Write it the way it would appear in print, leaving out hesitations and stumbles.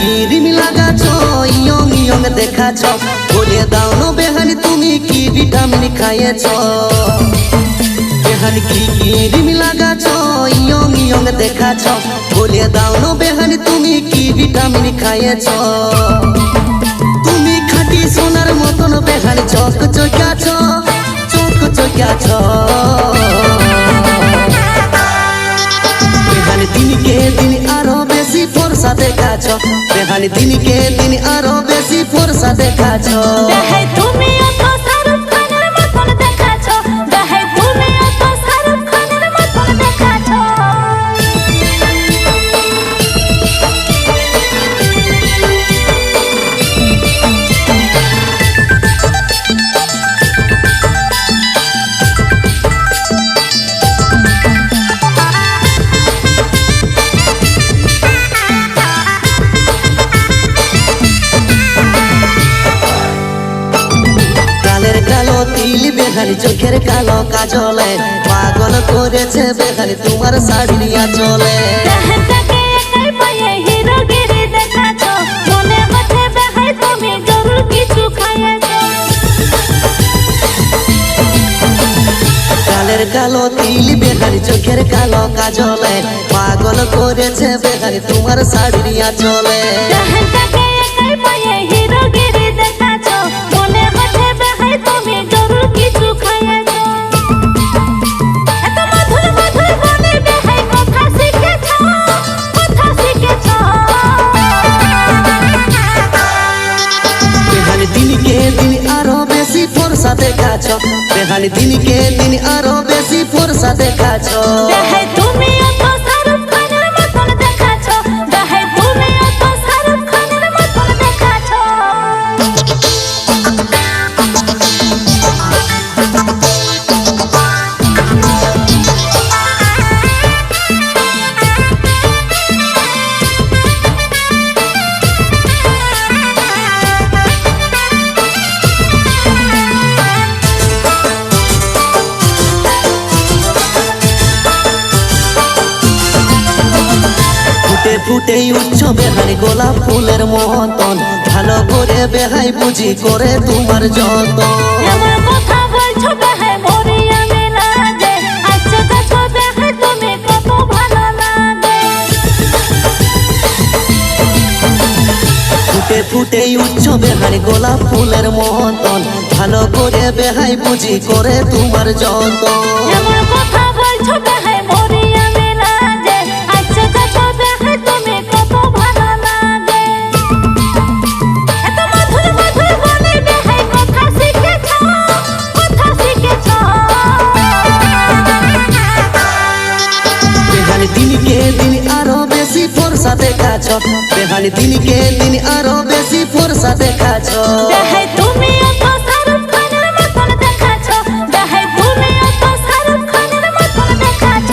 কি Rimi লাগাছ young young দেখাছ বলে দাও না বেহানি তুমি কি ভিটামিন খাইয়েছ বেহানি কি রিমি লাগাছ ইয়ং ইয়ং দেখাছ বলে দাও না বেহানি তুমি কি ভিটামিন খাইয়েছ তুমি খাঁটি সোনার মতন বেহানি চক চকাছ চক চকাছ বেহানি দিনকে দিন আরো বেশি ফর্সা দেখাছ বেহানি দিনকে দিন আরো বেশি ফর্সা দেখাছ তুমি অত শাহরুখ খানের মতন দেখাছ তুমি অত শাহরুখ খানের মতন দেখাছ তিল বেহানি চোখের কালো কাজলে পাগল করেছে বেহানি তোমার শাড়ি নিয়ে চলে কালের কালো তিল বেহানি চোখের কালো কাজলে পাগল করেছে বেহানি তোমার শাড়ি নিয়ে চলে দিনকে দিন আরো বেশি ফর্সা দেখাছ বেহানি দিনকে দিন আরো বেশি ফর্সা দেখাছ তুমি অত শাহরুখ খানের মতন দেখাছ তুমি অত শাহরুখ খানের মতন দেখাছ ফুটেই উচ্চ বেহানি গোলাপ ফুলের মতন ভালো করে বেহাই বুঝি করে তোমার যত আমার কথা বলছো বেহাই মরি আমি লাগে আচ্ছা দেখো বেহাই তুমি কত ভালো লাগে ফুটেই উচ্চ বেহানি গোলাপ ফুলের মতন ভালো করে বেহাই বুঝি করে তোমার যত আমার কথা বলছো বেহাই মরি আমি লাগে আচ্ছা দেখো বেহাই তুমি কত ভালো লাগে এত মধুর মধুর বলে বেহাই কথা শিখেছ বেহানি দিনকে দিন আরো বেশি ফর্সা দেখাছ বেহানি দিনকে দিন আরো বেশি ফর্সা দেখাছ তুমি অত শাহরুখ খানের মতন দেখাছ তুমি অত শাহরুখ খানের মতন দেখাছ